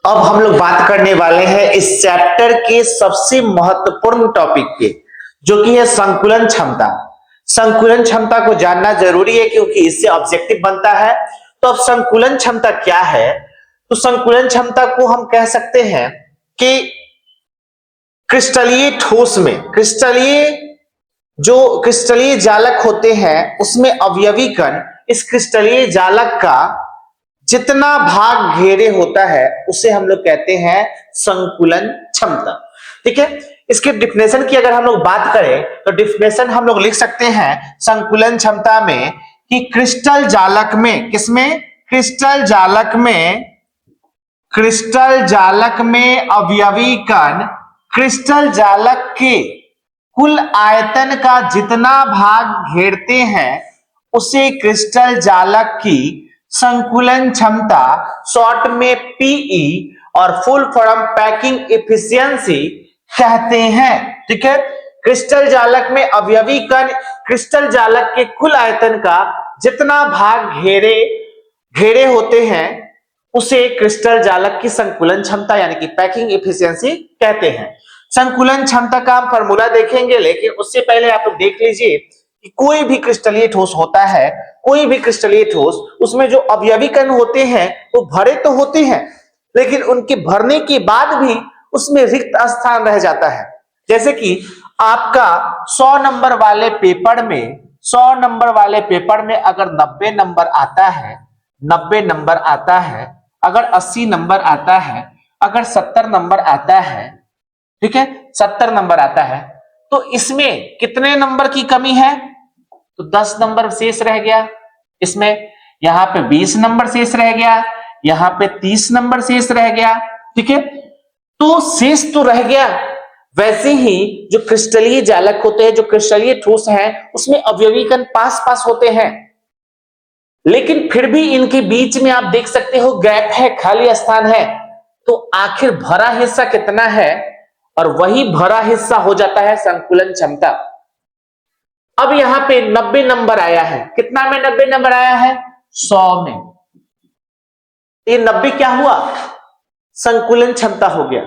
अब हम लोग बात करने वाले हैं इस चैप्टर के सबसे महत्वपूर्ण टॉपिक के, जो कि है संकुलन क्षमता। संकुलन क्षमता को जानना जरूरी है क्योंकि इससे ऑब्जेक्टिव बनता है। तो अब संकुलन क्षमता क्या है? तो संकुलन क्षमता को हम कह सकते हैं कि क्रिस्टलीय ठोस में क्रिस्टलीय जालक होते हैं उसमें अवयवी कण इस क्रिस्टलीय जालक का जितना भाग घेरे होता है उसे हम लोग कहते हैं संकुलन क्षमता। ठीक है, इसके डिफिनेशन की अगर हम लोग बात करें तो डिफिनेशन हम लोग लिख सकते हैं संकुलन क्षमता में कि क्रिस्टल जालक में, किसमें? क्रिस्टल जालक में अवयवी कण क्रिस्टल जालक के कुल आयतन का जितना भाग घेरते हैं उसे क्रिस्टल जालक की संकुलन क्षमता, शॉर्ट में पीई और फुल फॉर्म पैकिंग एफिशिएंसी कहते हैं। ठीक है, क्रिस्टल जालक में अवयवी कण क्रिस्टल जालक के कुल आयतन का जितना भाग घेरे होते हैं उसे क्रिस्टल जालक की संकुलन क्षमता यानी कि पैकिंग एफिशिएंसी कहते हैं। संकुलन क्षमता का हम फॉर्मूला देखेंगे, लेकिन उससे पहले आप लोग देख लीजिए कि कोई भी क्रिस्टलीय ठोस होता है, कोई भी क्रिस्टलीय ठोस, उसमें जो अवयवी कण होते हैं वो भरे तो होते हैं, लेकिन उनके भरने के बाद भी उसमें रिक्त स्थान रह जाता है। जैसे कि आपका 100 नंबर वाले पेपर में अगर 90 नंबर आता है, अगर 80 नंबर आता है, अगर 70 नंबर आता है, ठीक है, 70 नंबर आता है, तो इसमें कितने नंबर की कमी है? तो 10 नंबर शेष रह गया। इसमें यहां पे 20 नंबर शेष रह गया, यहां पे 30 नंबर शेष रह गया। ठीक है, तो शेष तो रह गया। वैसे ही जो क्रिस्टलीय जालक होते हैं, जो क्रिस्टलीय ठोस हैं, उसमें अवयवी कण पास होते हैं, लेकिन फिर भी इनके बीच में आप देख सकते हो गैप है, खाली स्थान है। तो आखिर भरा हिस्सा कितना है? और वही भरा हिस्सा हो जाता है संकुलन क्षमता। अब यहां पे 90 नंबर आया है, कितना में 90 नंबर आया है? 100 में। ये 90 क्या हुआ? संकुलन क्षमता हो गया।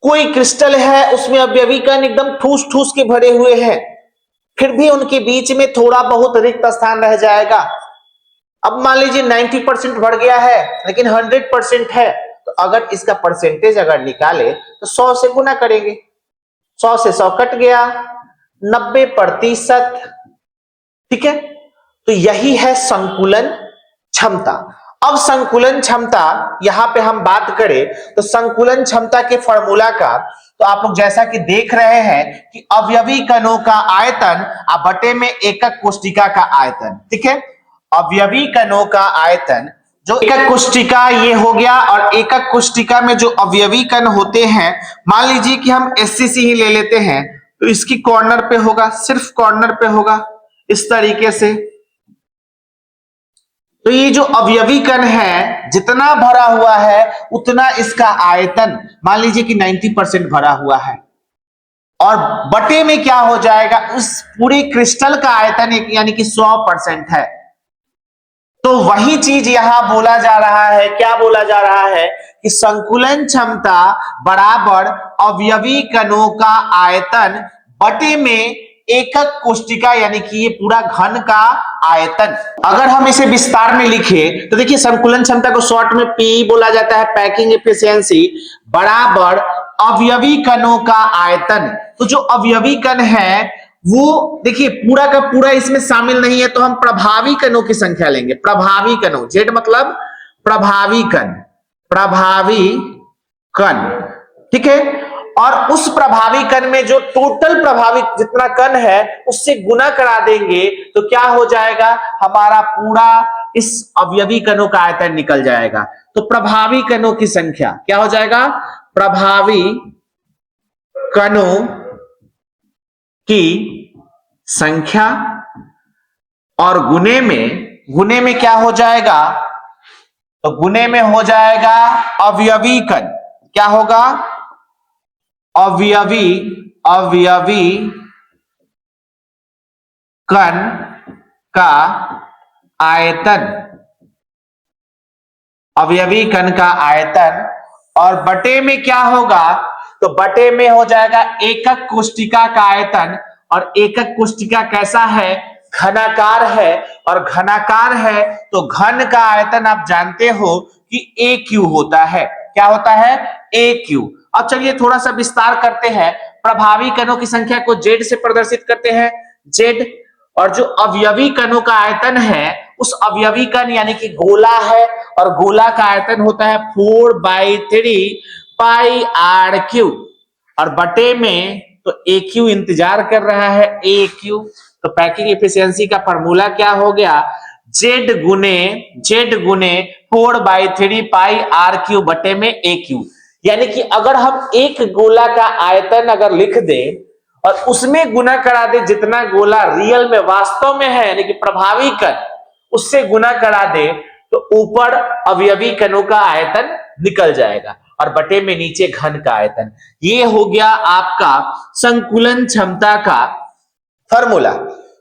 कोई क्रिस्टल है उसमें अवयवी कण एकदम ठूस ठूस के भरे हुए हैं, फिर भी उनके बीच में थोड़ा बहुत रिक्त स्थान रह जाएगा। अब मान लीजिए 90% बढ़ गया है लेकिन 100% है, तो अगर इसका परसेंटेज अगर निकाले तो 100 से गुना करेंगे, 100 से 100 कट गया, 90%। ठीक है, तो यही है संकुलन क्षमता। अब संकुलन क्षमता यहां पे हम बात करें तो संकुलन क्षमता के फॉर्मूला का, तो आप लोग जैसा कि देख रहे हैं कि अवयवी कणों का आयतन बटे में एकक कोशिका का आयतन। ठीक है, अवयवी कणों का आयतन, जो एकक कोशिका ये हो गया, और एकक कोशिका में जो अवयवी कण होते हैं, मान लीजिए कि हम एससीसी ही ले लेते हैं, तो इसकी कॉर्नर पे होगा, सिर्फ कॉर्नर पे होगा इस तरीके से। तो ये जो अवयवी कण है जितना भरा हुआ है उतना इसका आयतन, मान लीजिए कि 90% भरा हुआ है, और बटे में क्या हो जाएगा? उस पूरे क्रिस्टल का आयतन यानी कि 100% है। तो वही चीज यहां बोला जा रहा है, क्या बोला जा रहा है कि संकुलन क्षमता बराबर अवयवी कणों का आयतन बटे में एकक कोशिका यानी कि ये पूरा घन का आयतन। अगर हम इसे विस्तार में लिखे तो देखिए संकुलन क्षमता को शॉर्ट में पी बोला जाता है, पैकिंग एफिशिएंसी बराबर अवयवी कणों का आयतन। तो जो अवयवी कण है वो देखिए पूरा का पूरा इसमें शामिल नहीं है, तो हम प्रभावी कणों की संख्या लेंगे। प्रभावी कणों, जेड मतलब प्रभावी कण। ठीक है, और उस प्रभावी कण में जो टोटल प्रभावी जितना कण है उससे गुना करा देंगे तो क्या हो जाएगा? हमारा पूरा इस अवयवी कणों का आयतन निकल जाएगा। तो प्रभावी कणों की संख्या क्या हो जाएगा? प्रभावी कणों की संख्या, और गुने में क्या हो जाएगा? तो गुने में हो जाएगा अवयवी कण। क्या होगा? अवयवी कण का आयतन। अवयवी कण का आयतन, और बटे में क्या होगा, तो बटे में हो जाएगा एकक कोष्टिका का आयतन, और एकक कोष्टिका कैसा है, घनाकार है, और घनाकार है तो घन का आयतन आप जानते हो कि ए क्यू होता है। क्या होता है, ए क्यू। अब चलिए थोड़ा सा विस्तार करते हैं, प्रभावी कणों की संख्या को जेड से प्रदर्शित करते हैं, जेड, और जो अवयवी कणों का आयतन है, उस अवयवी कण यानी कि गोला है, और गोला का आयतन होता है 4/3 पाई आर क्यू, और बटे में तो ए क्यू इंतजार कर रहा है, ए क्यू। तो पैकिंग एफिशिएंसी का फॉर्मूला क्या हो गया, जेड गुने 4/3 पाई आर क्यू बटे में ए क्यू। यानी कि अगर हम एक गोला का आयतन अगर लिख दे और उसमें गुना करा दे जितना गोला रियल में वास्तव में है, यानी कि प्रभावी कण, उससे गुना करा दे, तो ऊपर अवयवी कणों का आयतन निकल जाएगा, और बटे में नीचे घन का आयतन। ये हो गया आपका संकुलन क्षमता का फॉर्मूला।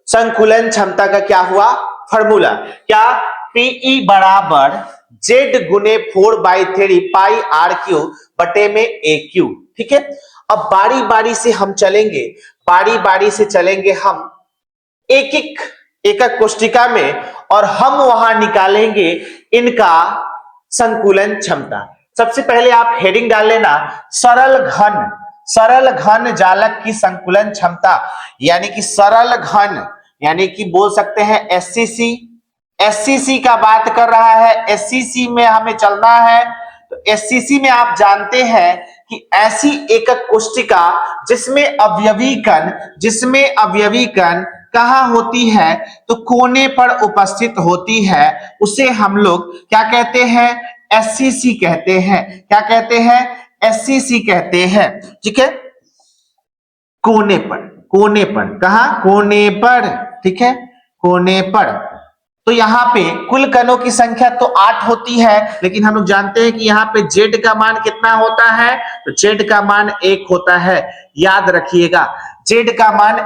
संकुलन क्षमता का क्या हुआ, फॉर्मूला, क्या, पीई बराबर जेड गुने 4/3 पाई आर क्यू बटे में ए क्यू। ठीक है, अब बारी बारी से हम चलेंगे, बारी बारी से चलेंगे हम एकक कोष्टिका में, और हम वहां निकालेंगे इनका संकुलन क्षमता। सबसे पहले आप हेडिंग डाल लेना, सरल घन जालक की संकुलन क्षमता, यानी कि सरल घन, यानी कि बोल सकते हैं एससीसी। एससीसी का बात कर रहा है, एससीसी में हमें चलना है। तो एससीसी में आप जानते हैं कि ऐसी एकक कोष्टिका जिसमें अवयवी कण कहां होती है, तो कोने पर उपस्थित होती है, उसे हम लोग क्या कहते हैं, एससीसी कहते हैं। क्या कहते हैं, एससीसी कहते हैं। ठीक है, कोने पर कहा, कोने पर, ठीक है, कोने पर। तो यहाँ पे कुल कणों की संख्या तो 8 होती है, लेकिन हम लोग जानते हैं कि यहाँ पे जेड का मान कितना होता है, तो जेड का मान 1 होता है। याद रखिएगा, जेड का मान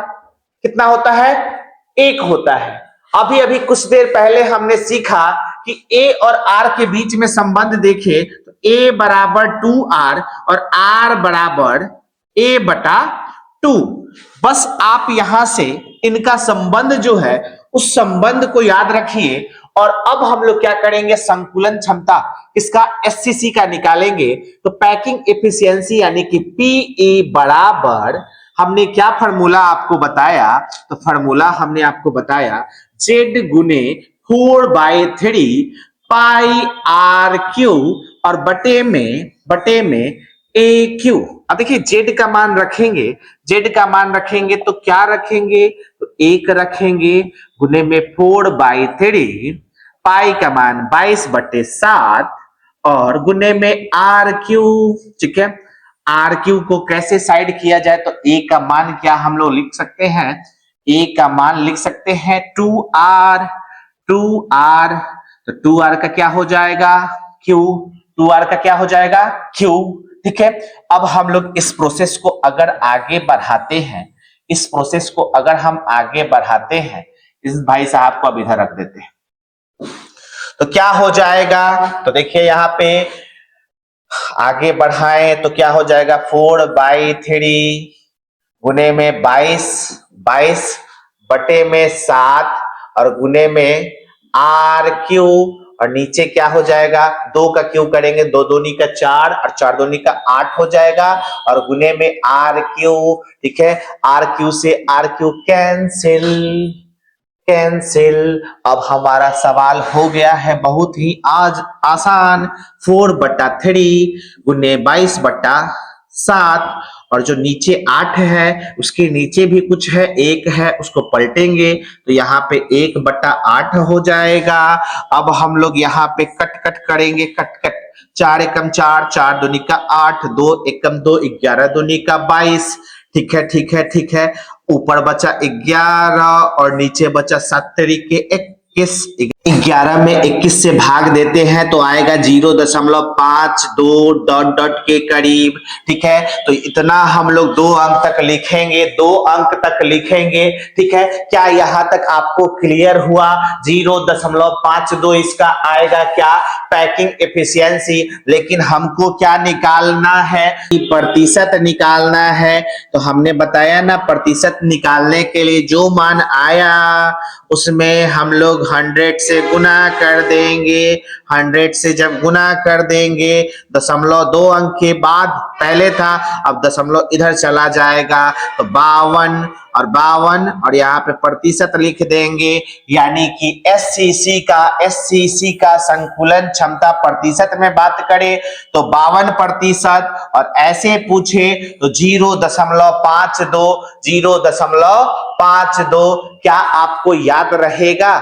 कितना होता है, 1 होता है। अभी अभी कुछ देर पहले हमने सीखा कि ए और आर के बीच में संबंध देखे, तो ए बराबर 2r और r बराबर a बटा 2। बस आप यहां से इनका संबंध जो है उस संबंध को याद रखिए, और अब हम लोग क्या करेंगे, संकुलन क्षमता इसका एससीसी का निकालेंगे। तो पैकिंग एफिशिएंसी यानी कि पीई बराबर, हमने क्या फॉर्मूला आपको बताया, तो फॉर्मूला हमने आपको बताया जेड गुने 4/3 पाई आर क्यू, और बटे में ए क्यू। अब देखिए जेड का मान रखेंगे, तो क्या रखेंगे, तो 1 रखेंगे, गुने में 4/3, पाई का मान 22/7, और गुने में आर क्यू। ठीक है, आर क्यू को कैसे साइड किया जाए, तो ए का मान क्या हम लोग लिख सकते हैं, ए का मान लिख सकते हैं 2r। तो 2r का क्या हो जाएगा, q। 2r का क्या हो जाएगा, q। ठीक है, अब हम लोग इस प्रोसेस को अगर आगे बढ़ाते हैं, इस भाई साहब को अब इधर रख देते हैं, तो क्या हो जाएगा, तो देखिए यहाँ पे आगे बढ़ाएं तो क्या हो जाएगा, 4/3 गुने में 22 बटे में 7, और गुने में आर क्यू, और नीचे क्या हो जाएगा, 2 का क्यू करेंगे, 2 दूनी का 4 और 4 दूनी का 8 हो जाएगा, और गुने में आर क्यू। ठीक है, आर क्यू से आर क्यू कैंसिल। अब हमारा सवाल हो गया है बहुत ही आज आसान, 4/3 गुने 22/7, और जो नीचे 8 है उसके नीचे भी कुछ है, 1 है, उसको पलटेंगे तो यहाँ पे 1/8 हो जाएगा। अब हम लोग यहाँ पे कट करेंगे, 4 एकम 4, 4 दूनी का 8, 2 एकम 2, 11 दूनी का 22। ठीक है, ऊपर बचा 11 और नीचे बचा 7 तरीके 21। 11 में 21 से भाग देते हैं तो आएगा 0.52 डॉट डॉट के करीब। ठीक है, तो इतना हम लोग 2 अंक तक लिखेंगे, 2 अंक तक लिखेंगे। ठीक है, क्या यहां तक आपको क्लियर हुआ? 0.52 इसका आएगा क्या? Packing efficiency. लेकिन हमको क्या निकालना है? प्रतिशत निकालना है। तो हमने बताया ना, प्रतिशत निकालने के लिए जो मान आया उसमें हम लोग 100 से गुना कर देंगे। 100 से जब गुना कर देंगे, 0.2 अंक के बाद पहले था, अब दशमलव इधर चला जाएगा, तो 52 और 52 और यहाँ पे प्रतिशत लिख देंगे। यानी कि एससीसी का संकुलन क्षमता प्रतिशत में बात करें तो 52%, और ऐसे पूछे तो 0.52 क्या आपको याद रहेगा?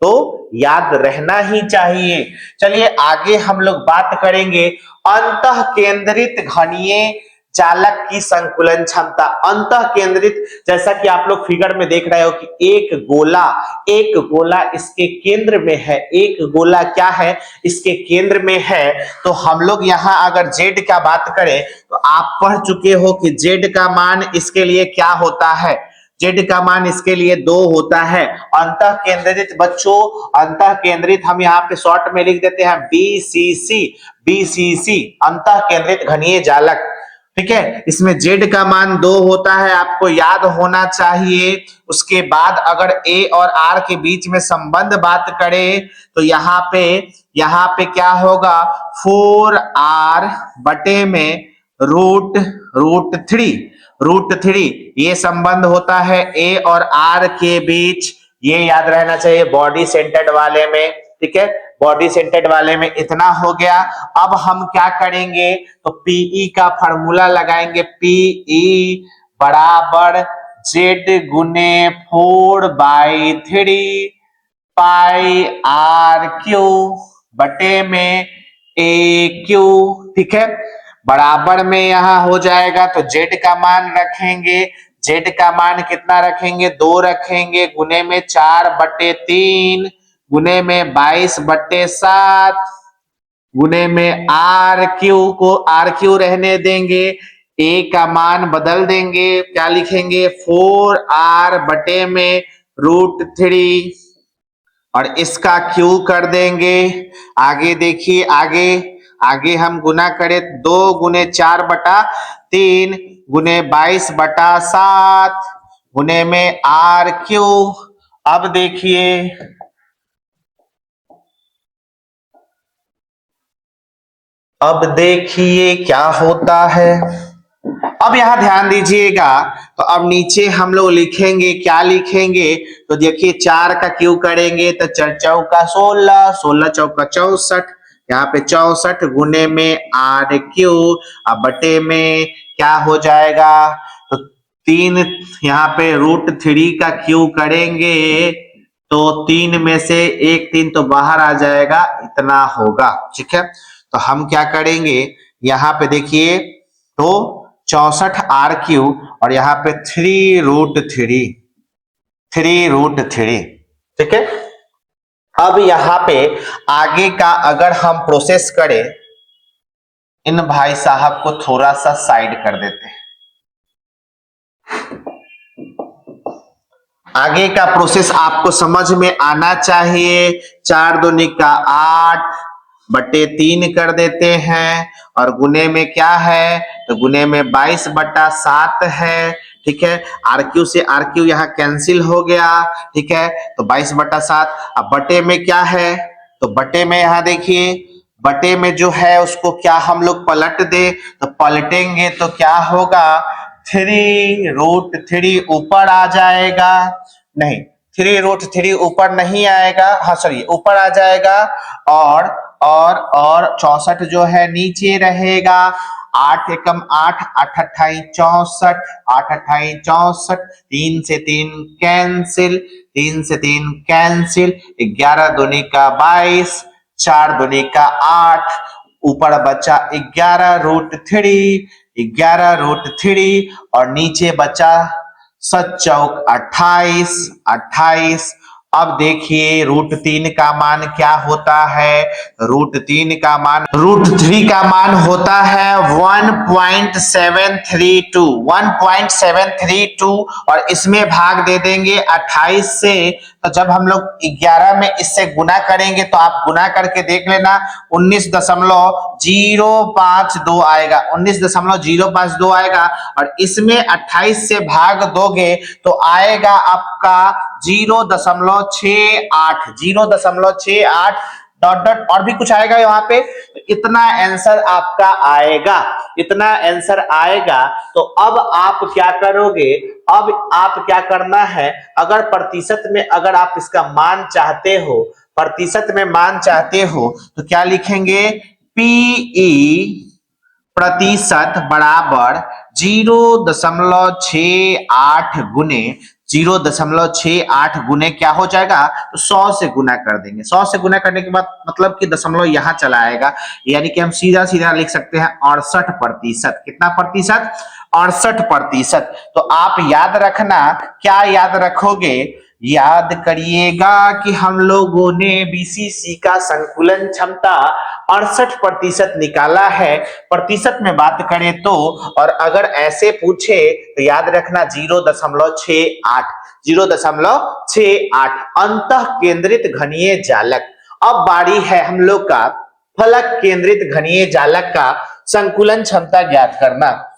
तो याद रहना ही चाहिए। चलिए आगे हम लोग बात करेंगे अंतः केंद्रित घनीय चालक की संकुलन क्षमता। अंतः केंद्रित, जैसा कि आप लोग फिगर में देख रहे हो कि एक गोला इसके केंद्र में है। एक गोला क्या है? इसके केंद्र में है। तो हम लोग यहाँ अगर Z का बात करें तो आप पढ़ चुके हो कि Z का मान इसके लिए क्या होता है? Z का मान इसके लिए 2 होता है। अंतः केंद्रित बच्चों, अंतः केंद्रित हम यहाँ पे शॉर्ट में लिख देते हैं बीसीसी, अंतः केंद्रित घनीय जालक। ठीक है, इसमें Z का मान 2 होता है, आपको याद होना चाहिए। उसके बाद अगर A और R के बीच में संबंध बात करें तो यहाँ पे क्या होगा? 4R बटे में रूट थ्री ये संबंध होता है A और R के बीच। ये याद रहना चाहिए बॉडी सेंटर्ड वाले में। ठीक है, बॉडी सेंटर्ड वाले में इतना हो गया। अब हम क्या करेंगे? तो पीई का फॉर्मूला लगाएंगे। पीई बराबर Z गुने 4/3 पाई आर क्यू बटे में ए क्यू। ठीक है, बराबर में यहां हो जाएगा तो Z का मान रखेंगे। Z का मान कितना रखेंगे? 2 रखेंगे, गुने में 4/3 गुने में 22/7 गुने में आर क्यू रहने देंगे। ए का मान बदल देंगे, क्या लिखेंगे? 4R बटे में √3 और इसका क्यू कर देंगे। आगे देखिए, आगे हम गुना करें 2 गुने 4/3 गुने 22/7 गुने में आर क्यू। अब देखिए क्या होता है। अब यहां ध्यान दीजिएगा, तो अब नीचे हम लोग लिखेंगे, क्या लिखेंगे? तो देखिए 4 का क्यू करेंगे तो 4 चौका 16, 16 चौका 64, यहाँ पे 64 गुने में आर क्यू, अब बटे में क्या हो जाएगा? तो 3 यहाँ पे √3 का क्यू करेंगे तो 3 में से 1 3 तो बाहर आ जाएगा, इतना होगा। ठीक है, तो हम क्या करेंगे? यहाँ पे देखिए तो 64R³ और यहाँ पे 3√3। ठीक है, अब यहाँ पे आगे का अगर हम प्रोसेस करें, इन भाई साहब को थोड़ा सा साइड कर देते हैं। आगे का प्रोसेस आपको समझ में आना चाहिए। 4 दूनी का 8 बटे 3 कर देते हैं और गुने में क्या है? तो गुने में 22/7 है। ठीक है, RQ से RQ यहाँ कैंसिल हो गया। ठीक है, तो 22/7। अब बटे में क्या है? तो बटे में यहाँ देखिए, बटे में जो है उसको क्या हम लोग पलट दे, तो पलटेंगे तो क्या होगा? 3√3 ऊपर आ जाएगा। नहीं, 3√3 ऊपर नहीं आएगा, हाँ सॉरी ऊपर आ जाएगा, और 64 जो है नीचे रहेगा। 8 एकम 8, 8 अट्ठाई 64, 8 अट्ठाई 64, 3 से 3 कैंसिल, 3 से 3 कैंसिल, 11 दूनी का 22, 4 दूनी का 8, ऊपर बचा 11√3 और नीचे बचा 7 चौक 28, 28 अब देखिए √3 का मान क्या होता है, √3 का मान √3 का मान होता है 1.732 और इसमें भाग दे देंगे 28 से। तो जब हम लोग 11 में इससे गुना करेंगे तो आप गुना करके देख लेना 19.052 आएगा, 19.052 आएगा और इसमें 28 से भाग दोगे तो आएगा आपका 0.68 डॉट डॉट और भी कुछ आएगा यहाँ पे। इतना आंसर आपका आएगा, इतना आंसर आएगा। तो अब आप क्या करोगे, अब आप क्या करना है, अगर प्रतिशत में अगर आप इसका मान चाहते हो, प्रतिशत में मान चाहते हो तो क्या लिखेंगे, पीई प्रतिशत बराबर 0.68 गुने 0.68 गुने क्या हो जाएगा, तो 100 से गुना कर देंगे। 100 से गुना करने के बाद मतलब कि दशमलव यहां चला आएगा, यानी कि हम सीधा सीधा लिख सकते हैं 68%। कितना प्रतिशत, 68%। तो आप याद रखना, क्या याद रखोगे, याद करिएगा कि हम लोगों ने बीसीसी का संकुलन क्षमता 68% निकाला है, प्रतिशत में बात करें तो। और अगर ऐसे पूछे तो याद रखना 0.68, 0.68 अंतः केंद्रित घनीय जालक। अब बारी है हम लोग का फलक केंद्रित घनीय जालक का संकुलन क्षमता ज्ञात करना।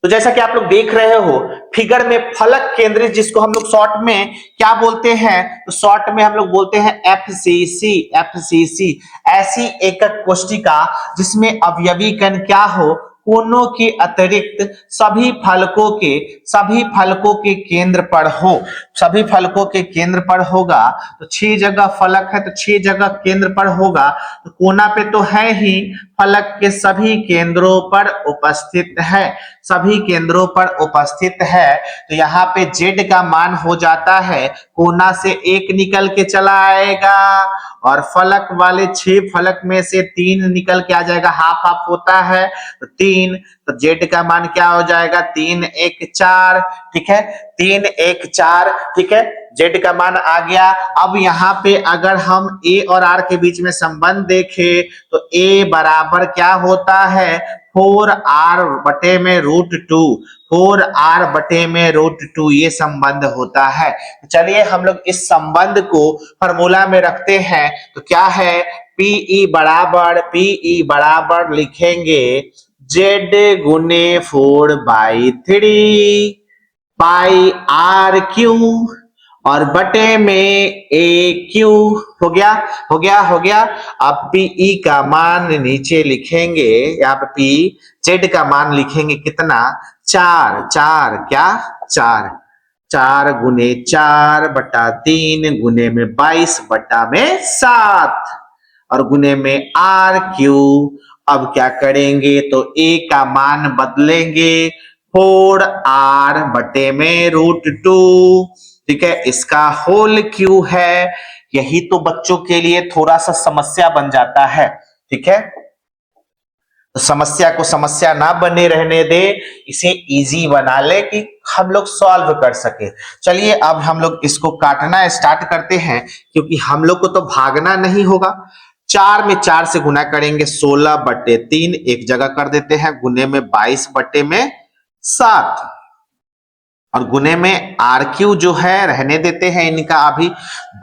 तो जैसा कि आप लोग देख रहे हो फिगर में, फलक केंद्रित जिसको हम लोग शॉर्ट में क्या बोलते हैं, तो शॉर्ट में हम लोग बोलते हैं एफसीसी। एफसीसी ऐसी एकक कोष्ठिका जिसमें अवयवी कण क्या हो, कोनों के अतिरिक्त सभी फलकों के केंद्र पर हो, सभी फलकों के केंद्र पर होगा। तो 6 जगह फलक है तो 6 जगह केंद्र पर होगा, तो कोना पे तो है ही, फलक के सभी केंद्रों पर उपस्थित है, सभी केंद्रों पर उपस्थित है। तो यहाँ पे z का मान हो जाता है, कोना से 1 निकल के चला आएगा और फलक वाले 6 फलक में से 3 निकल के आ जाएगा, हाफ हाफ होता है तो 3। तो z का मान क्या हो जाएगा, 3 1 4, ठीक है, 3 1 4, ठीक है, z का मान आ गया। अब यहाँ पे अगर हम a और r के बीच में संबंध देखें तो a बराबर क्या होता है, 4r बटे में √2, 4r बटे में √2 ये संबंध होता है। तो चलिए हम लोग इस संबंध को फॉर्मूला में रखते हैं। तो क्या है, पीई बराबर लिखेंगे z गुने 4/3 पाई आर क्यू और बटे में ए क्यू। हो गया। अब पीई का मान नीचे लिखेंगे, यहाँ पे पी जेड का मान लिखेंगे कितना, 4 गुने 4/3 गुने में 22/7 और गुने में आर क्यू। अब क्या करेंगे, तो ए का मान बदलेंगे 4r बटे में √2, ठीक है, इसका होल क्यू है। यही तो बच्चों के लिए थोड़ा सा समस्या बन जाता है, ठीक है, तो समस्या को समस्या ना बने रहने दे, इसे इजी बना ले कि हम लोग सॉल्व कर सके। चलिए अब हम लोग इसको काटना स्टार्ट करते हैं, क्योंकि हम लोग को तो भागना नहीं होगा। 4 में 4 से गुना करेंगे 16/3, एक जगह कर देते हैं, गुने में 22/7 और गुने में आर क्यू जो है रहने देते हैं, इनका अभी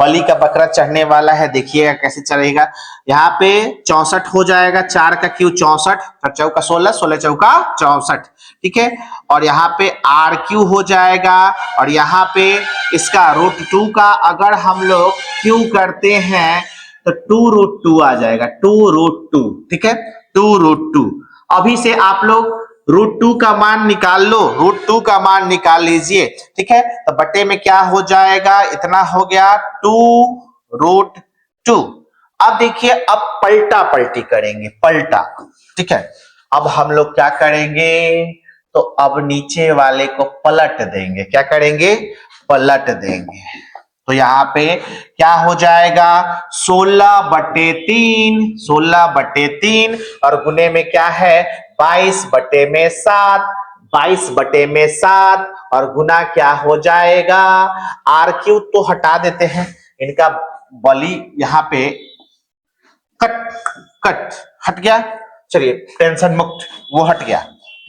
बलि का बकरा चढ़ने वाला है, देखिएगा कैसे चलेगा। यहाँ पे 64 हो जाएगा, 4 का क्यू 64, 4 चौका 16, 16 चौका 64, ठीक है, और यहाँ पे आर क्यू हो जाएगा और यहाँ पे इसका √2 का अगर हम लोग क्यू करते हैं तो 2√2 आ जाएगा, 2√2, ठीक है, 2√2। अभी से आप लोग √2 का मान निकाल लो, √2 का मान निकाल लीजिए, ठीक है, तो बटे में क्या हो जाएगा, इतना हो गया 2√2। अब देखिए, अब पलटा पलटी करेंगे, पलटा, ठीक है, अब हम लोग क्या करेंगे, तो अब नीचे वाले को पलट देंगे, क्या करेंगे, पलट देंगे। तो यहाँ पे क्या हो जाएगा, 16/3 और गुने में क्या है 22/7, 22 बटे में 7 और गुना क्या हो जाएगा, आर क्यूब तो हटा देते हैं, इनका बली यहाँ पे कट कट हट गया, चलिए टेंशन मुक्त वो हट गया,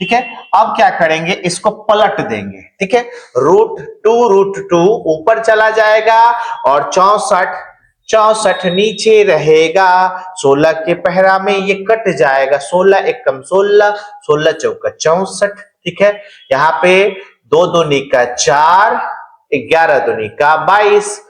ठीक है। अब क्या करेंगे, इसको पलट देंगे, ठीक है। √2 ऊपर चला जाएगा और 64 नीचे रहेगा, 16 के पहरा में ये कट जाएगा, 16 एकम 16, 16 चौका 64, ठीक है। यहाँ पे 2 दूनी का 4, 11 दूनी का 22,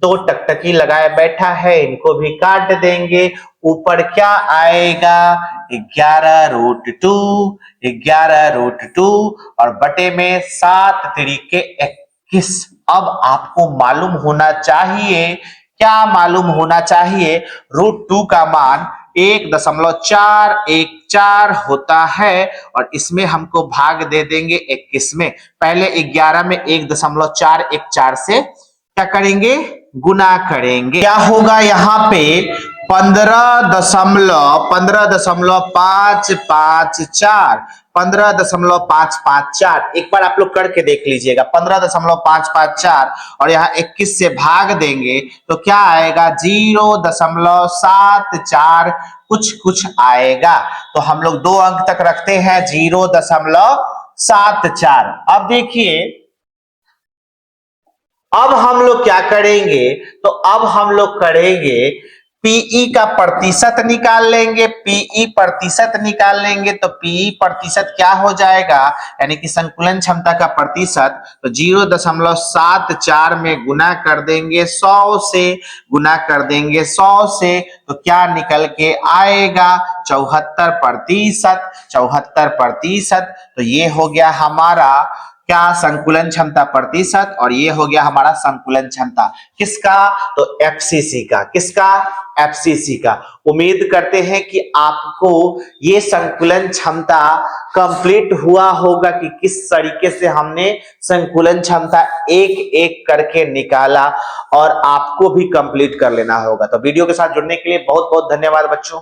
2 टकटकी लगाए बैठा है, इनको भी काट देंगे, ऊपर क्या आएगा 11√2 और बटे में 7 तिरिके 21। अब आपको मालूम होना चाहिए, क्या मालूम होना चाहिए, √2 का मान 1.414 होता है और इसमें हमको भाग दे देंगे 21 में। पहले 11 में 1.414 से क्या करेंगे, गुना करेंगे, क्या होगा यहाँ पे 15.554, एक बार आप लोग करके देख लीजिएगा, 15.554 और यहाँ 21 से भाग देंगे तो क्या आएगा 0.74 कुछ आएगा। तो हम लोग 2 अंक तक रखते हैं 0.74। अब देखिए, अब हम लोग क्या करेंगे, तो अब हम लोग करेंगे पीई का प्रतिशत निकाल लेंगे, पीई प्रतिशत निकाल लेंगे तो पीई प्रतिशत क्या हो जाएगा, यानी कि संकुलन क्षमता का प्रतिशत, तो 0.74 में गुना कर देंगे 100 से, गुना कर देंगे 100 से, तो क्या निकल के आएगा 74%, 74%। तो ये हो गया हमारा क्या, संकुलन क्षमता प्रतिशत, और ये हो गया हमारा संकुलन क्षमता किसका, तो एफसीसी का, किसका, एफसीसी का। उम्मीद करते हैं कि आपको ये संकुलन क्षमता कंप्लीट हुआ होगा कि किस तरीके से हमने संकुलन क्षमता एक एक करके निकाला, और आपको भी कंप्लीट कर लेना होगा। तो वीडियो के साथ जुड़ने के लिए बहुत बहुत धन्यवाद बच्चों।